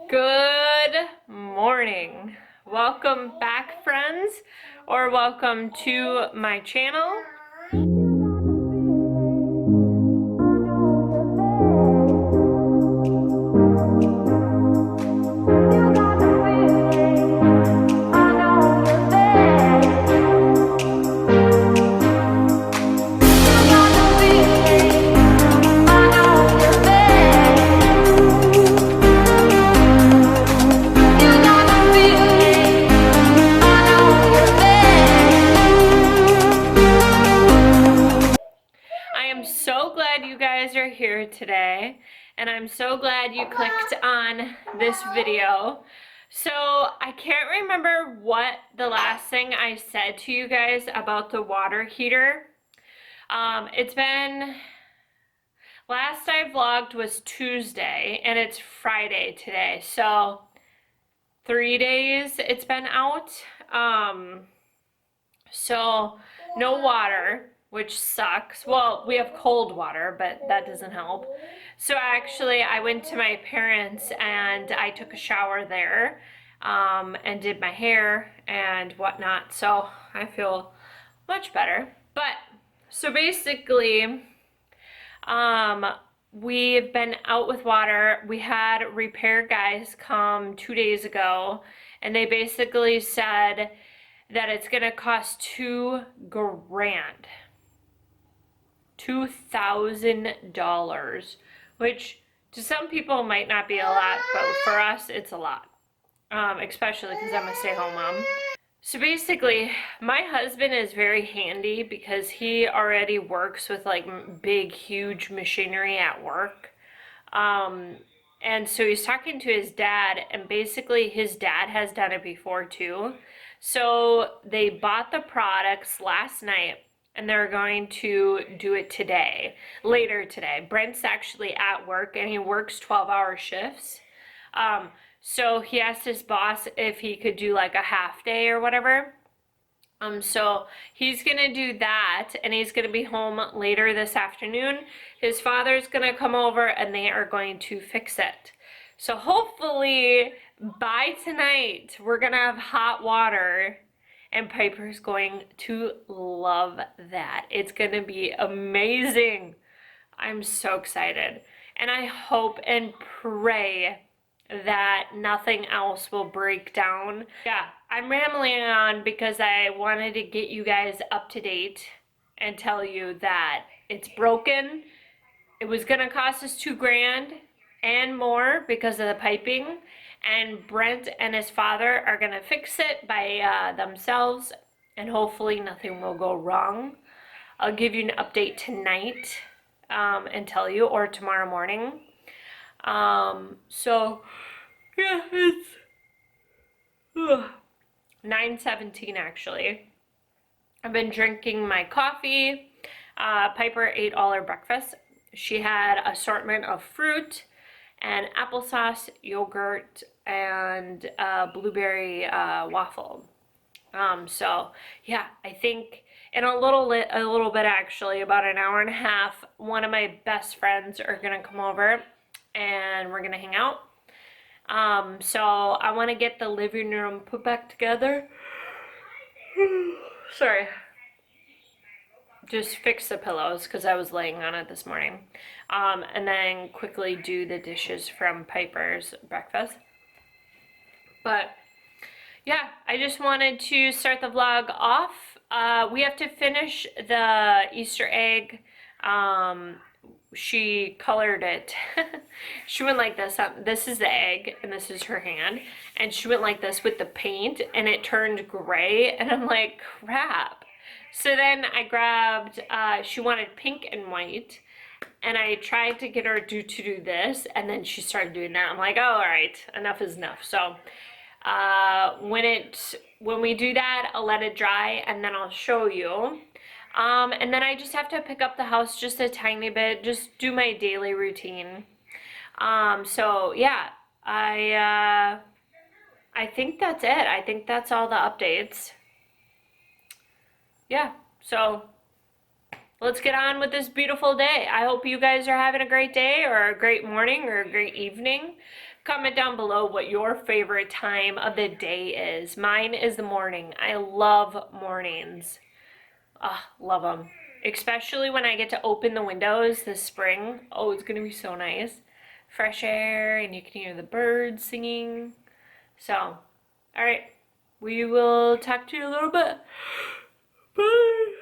Good morning. Welcome back, friends, or welcome to my channel. So glad you guys are here today, and I'm so glad you clicked on this video. So I can't remember what the last thing I said to you guys about the water heater. It's been, last I vlogged was Tuesday and it's Friday today, so 3 days it's been out. So no water, which sucks. Well, we have cold water, but that doesn't help. So actually, I went to my parents and I took a shower there, and did my hair and whatnot. So I feel much better. But so basically, we've been out with water. We had repair guys come 2 days ago, and they basically said that it's gonna cost $2,000. $2,000, which to some people might not be a lot, but for us it's a lot, especially because I'm a stay-home mom. So basically, my husband is very handy because he already works with like big, huge machinery at work. And so he's talking to his dad, and basically his dad has done it before too. So they bought the products last night and they're going to do it today, later today. Brent's actually at work and he works 12-hour shifts. So he asked his boss if he could do like a half day or whatever. So he's gonna do that and he's gonna be home later this afternoon. His father's gonna come over and they are going to fix it. So hopefully by tonight we're gonna have hot water, and Piper's going to love that. It's gonna be amazing. I'm so excited. And I hope and pray that nothing else will break down. Yeah, I'm rambling on because I wanted to get you guys up to date and tell you that it's broken. It was gonna cost us $2,000 and more because of the piping, and Brent and his father are gonna fix it by themselves, and hopefully nothing will go wrong. I'll give you an update tonight, and tell you, or tomorrow morning. So yeah, it's 9:17 actually. I've been drinking my coffee. Piper ate all her breakfast. She had assortment of fruit and applesauce, yogurt, and blueberry waffle. So yeah, I think in a little bit actually, about an hour and a half, one of my best friends are gonna come over and we're gonna hang out. So I want to get the living room put back together. Sorry. Just fix the pillows because I was laying on it this morning. And then quickly do the dishes from Piper's breakfast. But yeah, I just wanted to start the vlog off. We have to finish the Easter egg. She colored it. She went like this. This is the egg and this is her hand, and she went like this with the paint and it turned gray, and I'm like, crap. So then I grabbed, she wanted pink and white, and I tried to get her to do this, and then she started doing that. I'm like, oh, all right, enough is enough. So when we do that, I'll let it dry and then I'll show you. And then I just have to pick up the house just a tiny bit, just do my daily routine. So yeah, I think that's it. I think that's all the updates. Yeah, so let's get on with this beautiful day. I hope you guys are having a great day or a great morning or a great evening. Comment down below what your favorite time of the day is. Mine is the morning. I love mornings. Ah, love them. Especially when I get to open the windows this spring. Oh, it's gonna be so nice. Fresh air, and you can hear the birds singing. So, all right, we will talk to you a little bit. Bye.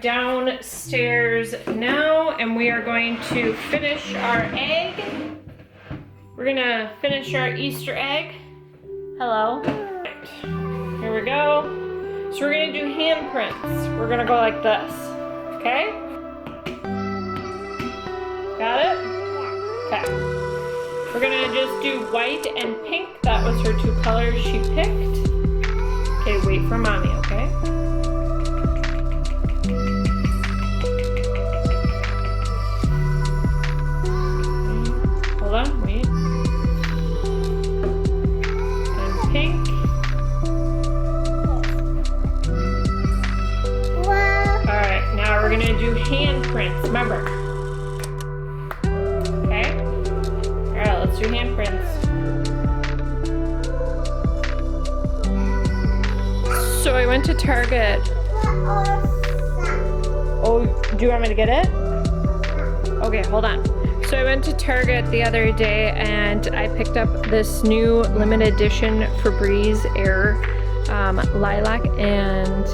Downstairs now, and we are going to finish our egg. We're gonna finish our Easter egg. Hello. Here we go. So we're gonna do handprints. We're gonna go like this. Okay? Got it? Okay. We're gonna just do white and pink. That was her two colors she picked. Okay, wait for mommy, okay? Hold on, wait. And pink. Alright, now we're gonna do handprints, remember. Okay? Alright, let's do handprints. So I went to Target. Oh, do you want me to get it? Okay, hold on. So I went to Target the other day and I picked up this new limited edition Febreze Air lilac and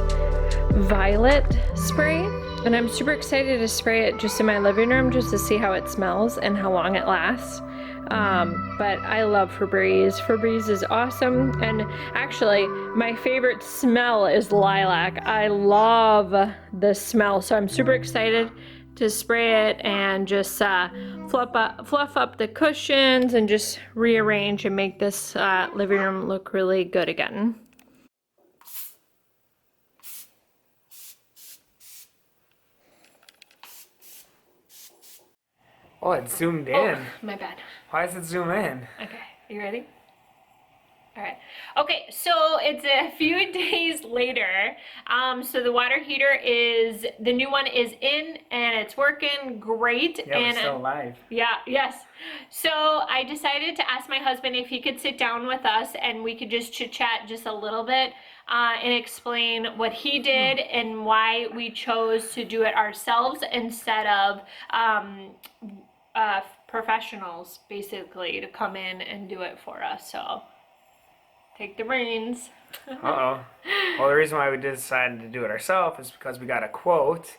violet spray. And I'm super excited to spray it just in my living room just to see how it smells and how long it lasts. But I love Febreze. Febreze is awesome. And actually, my favorite smell is lilac. I love the smell. So I'm super excited to spray it and just fluff up the cushions and just rearrange and make this living room look really good again. Oh, it zoomed in. Oh, my bad. Why does it zoom in? Okay, you ready? All right. Okay, so it's a few days later. So the water heater is, the new one is in and it's working great. Yeah, and it's still alive. Yeah, yes. So I decided to ask my husband if he could sit down with us and we could just chit chat just a little bit and explain what he did and why we chose to do it ourselves instead of professionals basically to come in and do it for us. So take the reins. Uh-oh. Well, the reason why we decided to do it ourselves is because we got a quote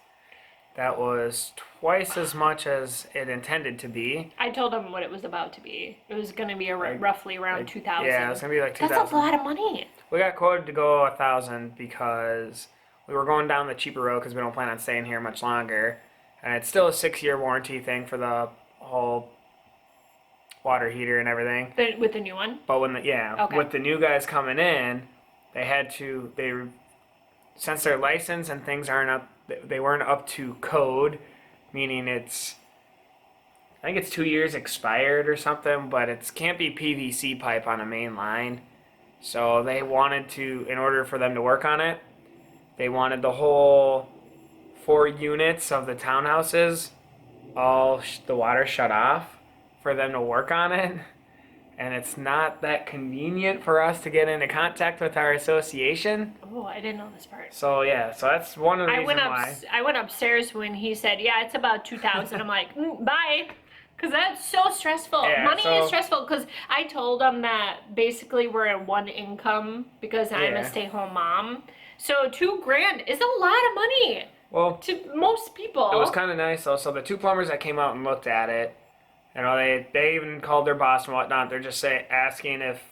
that was twice as much as it intended to be. I told him what it was about to be. It was going to be roughly around 2,000. Yeah, it was going to be like 2,000. That's a lot of money. We got quoted to go 1,000 because we were going down the cheaper road because we don't plan on staying here much longer. and it's still a 6-year warranty thing for the whole water heater and everything. With the new one? But Okay. with the new guys coming in, since their license and things they weren't up to code, meaning I think it's 2 years expired or something, but it can't be PVC pipe on a main line. So they wanted to, in order for them to work on it, they wanted the whole 4 units of the townhouses, the water shut off for them to work on it. And it's not that convenient for us to get into contact with our association. Oh, I didn't know this part. So yeah, so that's one of the reasons why. I went upstairs when he said, "Yeah, it's about 2,000." I'm like, bye, because that's so stressful. Yeah, Money is stressful. Because I told him that basically we're at one income because I'm a stay-home mom. So $2,000 is a lot of money. Well, to most people. it was kind of nice though. So the 2 plumbers that came out and looked at it, they even called their boss and whatnot. They're just asking if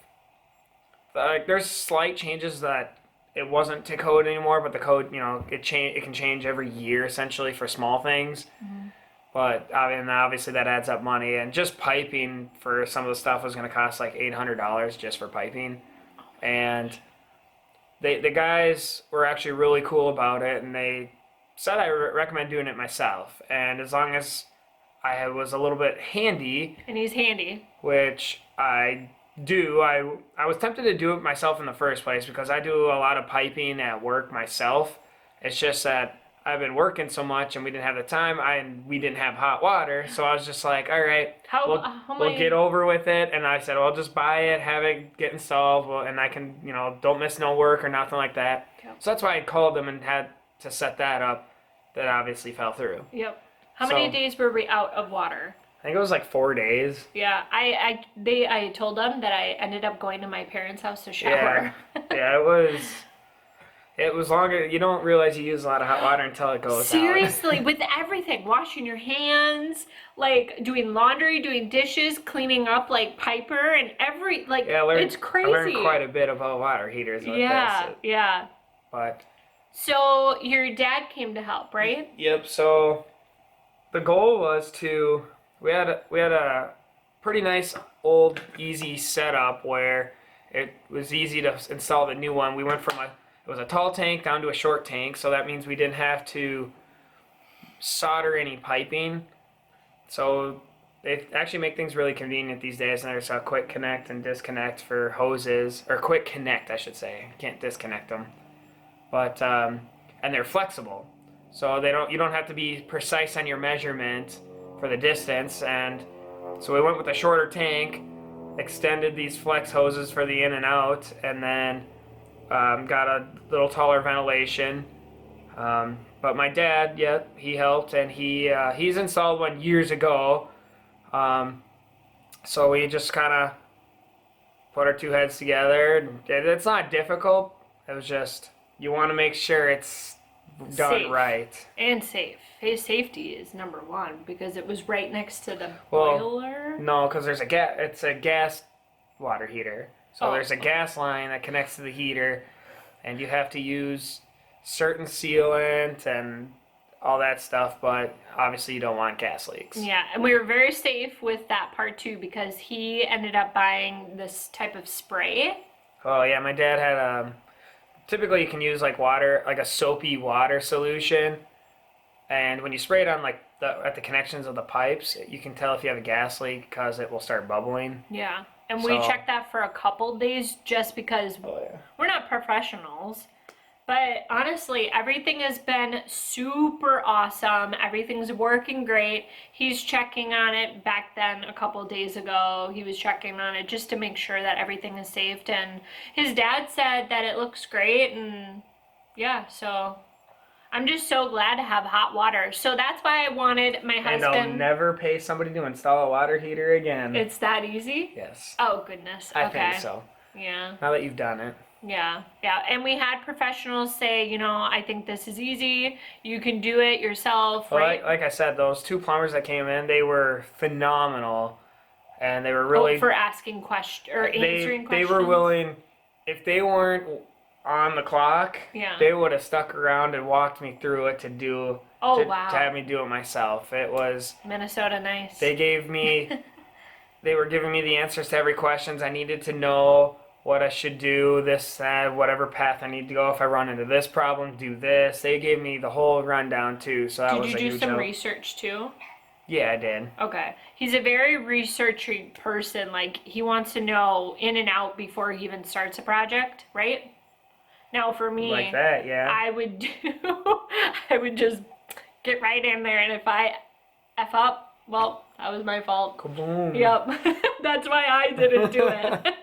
there's slight changes that it wasn't to code anymore, but the code, it can change every year essentially for small things. Mm-hmm. But obviously that adds up money, and just piping for some of the stuff was going to cost like $800 just for piping, and the guys were actually really cool about it, and they said I recommend doing it myself, and as long as I was a little bit handy. And he's handy. Which I do. I was tempted to do it myself in the first place because I do a lot of piping at work myself. It's just that I've been working so much and we didn't have the time and we didn't have hot water. So I was just like, all right, we'll get over with it. And I said, well, I'll just buy it, have it get installed, and I can, don't miss no work or nothing like that. Yep. So that's why I called them and had to set that up. That obviously fell through. Yep. How many days were we out of water? I think it was like 4 days. Yeah, I told them that I ended up going to my parents' house to shower. Yeah, it was longer. You don't realize you use a lot of hot water until it goes Seriously, out. with everything, washing your hands, like doing laundry, doing dishes, cleaning up like Piper and it's crazy. I learned quite a bit about water heaters with this. Yeah. But so your dad came to help, right? Yep. So the goal was we had a pretty nice old easy setup where it was easy to install the new one. We went from it was a tall tank down to a short tank, so that means we didn't have to solder any piping. So they actually make things really convenient these days, and there's a quick connect and disconnect for hoses, or quick connect I should say. You can't disconnect them. But and they're flexible. So you don't have to be precise on your measurement for the distance, and so we went with a shorter tank, extended these flex hoses for the in and out, and then got a little taller ventilation. But my dad, he helped, and he's installed one years ago. So we just kind of put our two heads together. It's not difficult. It was just you want to make sure it's done right and safe. His safety is number one because it was right next to the boiler. No, because it's a gas water heater. So there's a gas line that connects to the heater, and you have to use certain sealant and all that stuff, but obviously you don't want gas leaks. Yeah, and we were very safe with that part too because he ended up buying this type of spray. Oh yeah, my dad had typically you can use like a soapy water solution, and when you spray it on at the connections of the pipes, you can tell if you have a gas leak because it will start bubbling. Yeah. And we checked that for a couple days just because we're not professionals. But honestly, everything has been super awesome. Everything's working great. He's checking on it back then a couple days ago. He was checking on it just to make sure that everything is safe. And his dad said that it looks great. And yeah, so I'm just so glad to have hot water. So that's why I wanted my husband... And I'll never pay somebody to install a water heater again. It's that easy? Yes. Oh, goodness. I think so. Yeah. Now that you've done it. Yeah. And we had professionals say, I think this is easy. You can do it yourself, right? Like I said, those 2 plumbers that came in, they were phenomenal. And they were really... for asking questions, or answering questions? They were willing... If they weren't on the clock, Yeah. they would have stuck around and walked me through it Oh, to wow. have me do it myself. It was, Minnesota nice. they gave me, they were giving me the answers to every questions I needed to know, what I should do, this, whatever path I need to go. If I run into this problem, do this. They gave me the whole rundown too, so that Did was you a do huge some help. research too? Yeah, I did. Okay. He's a very researchy person. Like, he wants to know in and out before he even starts a project, right? Now, for me, Like that, yeah. I would I would just get right in there, and if I F up, well, that was my fault. Kaboom. Yep. That's why I didn't do it.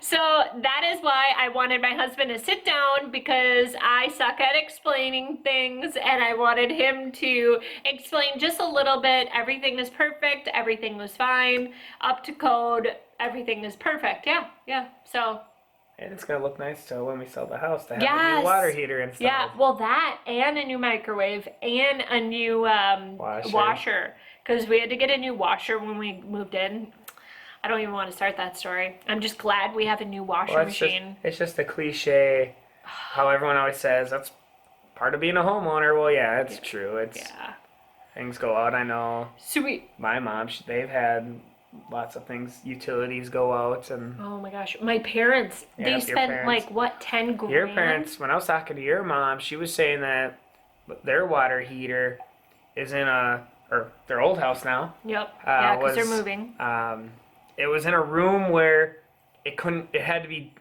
So that is why I wanted my husband to sit down, because I suck at explaining things, and I wanted him to explain just a little bit. Everything is perfect. Everything was fine. Up to code. Everything is perfect. Yeah. So. And it's gonna look nice too when we sell the house to have a Yes. new water heater installed. Yeah, well, that and a new microwave and a new washer. Because we had to get a new washer when we moved in. I don't even want to start that story. I'm just glad we have a new washer Well, machine. it's just a cliche, how everyone always says, that's part of being a homeowner. Well, yeah, it's true. It's Yeah. Things go out, I know. So we. My mom, they've had lots of things, utilities go out, and Oh my gosh, my parents. Yeah, They your spent parents. like what, 10 grand? your parents, when I was talking to your mom, she was saying that their water heater is in or their old house now. Yep. Yeah, because they're was- moving. It was in a room where it had to be,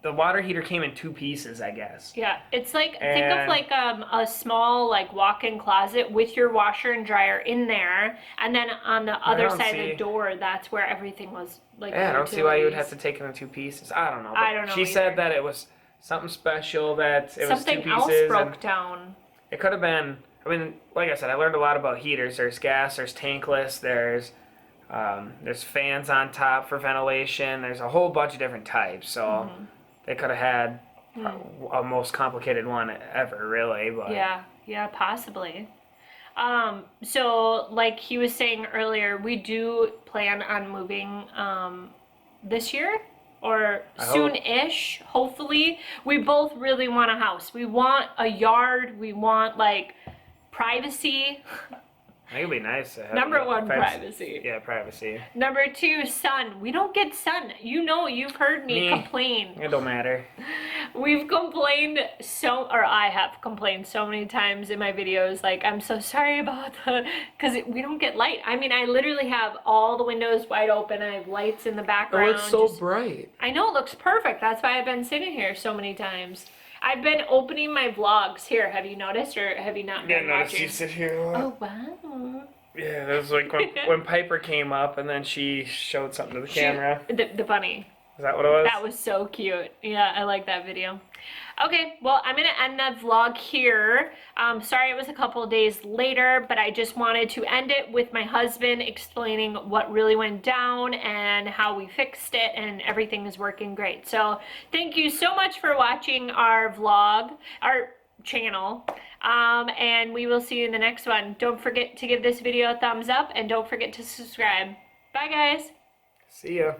the water heater came in two pieces, I guess. Yeah, it's like, think of And- like a small like walk-in closet with your washer and dryer in there, and then on the other don't side of see- the door, that's where everything was like. Yeah, I don't see why you would have utilities. to take it in two pieces. I don't know. I but don't know She either. said that it was something special, that it was Something two else pieces. broke And down. it could have been, I mean, like I said, I learned a lot about heaters. There's gas, there's tankless, there's fans on top for ventilation. There's a whole bunch of different types. So Mm-hmm. they could have had a most complicated one ever, really. But Yeah, possibly. So like he was saying earlier, we do plan on moving this year or I hope. soon-ish, hopefully. We both really want a house. We want a yard. We want like privacy. I think it'd be nice to have Number a one, fence. privacy. Yeah, privacy. Number two, sun. We don't get sun. You know, you've heard me complain. It don't matter. We've complained or I have complained so many times in my videos, like, I'm so sorry about because we don't get light. I mean, I literally have all the windows wide open. I have lights in the background. just- bright. I know, it looks perfect. That's why I've been sitting here so many times. I've been opening my vlogs here. Have you noticed, or have you not Yeah, been notice watching? you sit here a lot. Oh, wow. Yeah, that was like when Piper came up and then she showed something to the camera. The bunny. Is that what it was? That was so cute. Yeah, I like that video. Okay, well, I'm going to end that vlog here. Sorry it was a couple of days later, but I just wanted to end it with my husband explaining what really went down and how we fixed it, and everything is working great. So thank you so much for watching our vlog, our channel, and we will see you in the next one. Don't forget to give this video a thumbs up, and don't forget to subscribe. Bye, guys. See ya.